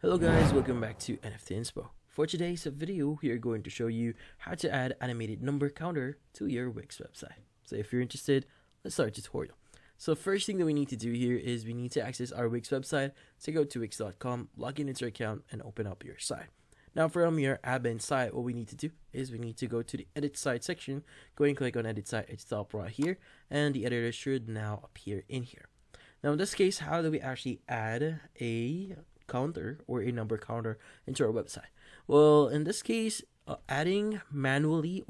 Hello guys, welcome back to NFT Inspo. For today's video, we are going to show you how to add animated number counter to your Wix website. So if you're interested, let's start the tutorial. So first thing that we need to do here is we need to access our Wix website. So go to wix.com, log in into your account, and open up your site. Now from your admin site, what we need to do is we need to go to the edit site section, go and click on edit site at the top right here, and the editor should now appear in here. Now in this case, how do we actually add a counter or a number counter into our website? Well, in this case, adding manually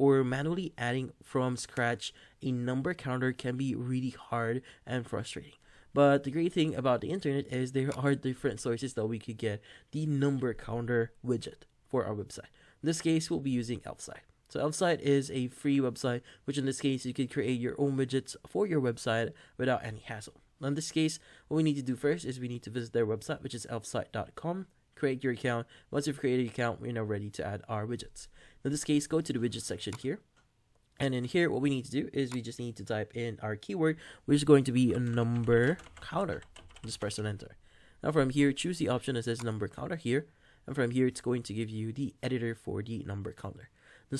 adding from scratch a number counter can be really hard and frustrating. But the great thing about the internet is there are different sources that we could get the number counter widget for our website. In this case, we'll be using Elfsight. So Elfsight is a free website, which in this case, you could create your own widgets for your website without any hassle. In this case, what we need to do first is we need to visit their website, which is elfsight.com, create your account. Once you've created your account, we're now ready to add our widgets. In this case, go to the widget section here. And in here, what we need to do is we just need to type in our keyword, which is going to be a number counter. Just press on enter. Now from here, choose the option that says number counter here. And from here, it's going to give you the editor for the number counter. In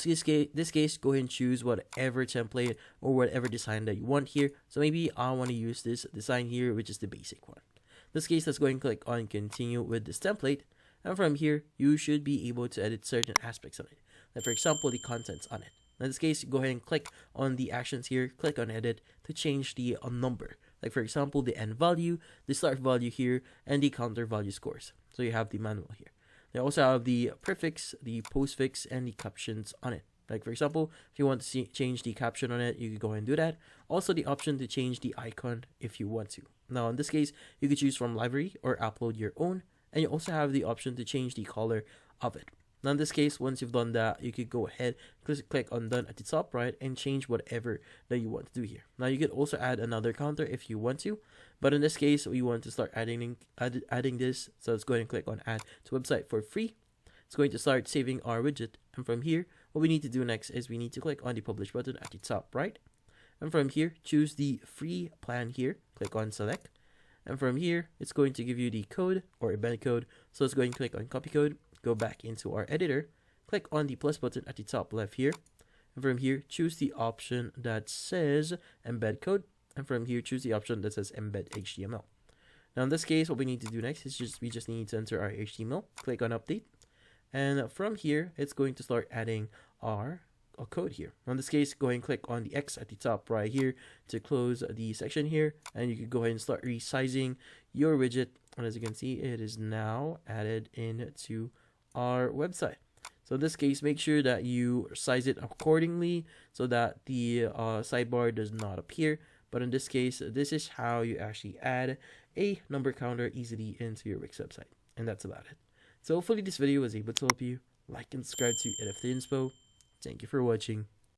this case, go ahead and choose whatever template or whatever design that you want here. So maybe I want to use this design here, which is the basic one. In this case, let's go ahead and click on continue with this template. And from here, you should be able to edit certain aspects on it. Like for example, the contents on it. In this case, go ahead and click on the actions here, click on edit to change the number. Like for example, the end value, the start value here, and the counter value scores. So you have the manual here. They also have the prefix, the postfix, and the captions on it. Like for example, if you want to change the caption on it, you can go and do that. Also the option to change the icon if you want to. Now in this case, you could choose from library or upload your own. And you also have the option to change the color of it. Now in this case, once you've done that, you could go ahead, click on done at the top right and change whatever that you want to do here. Now you could also add another counter if you want to, but in this case, we want to start adding this. So let's go ahead and click on add to website for free. It's going to start saving our widget. And from here, what we need to do next is we need to click on the publish button at the top right. And from here, choose the free plan here, click on select. And from here, it's going to give you the code or embed code. So let's go ahead and click on copy code. Go back into our editor, click on the plus button at the top left here, and from here choose the option that says embed code, and from here choose the option that says embed HTML. Now in this case, what we need to do next is we just need to enter our HTML, click on update, and from here it's going to start adding our code here. In this case, go ahead and click on the X at the top right here to close the section here, and you can go ahead and start resizing your widget, and as you can see, it is now added into our website. So in this case, make sure that you size it accordingly so that the sidebar does not appear. But in this case, this is how you actually add a number counter easily into your Wix website. And that's about it. So hopefully this video was able to help you. Like and subscribe to NFT Inspo. Thank you for watching.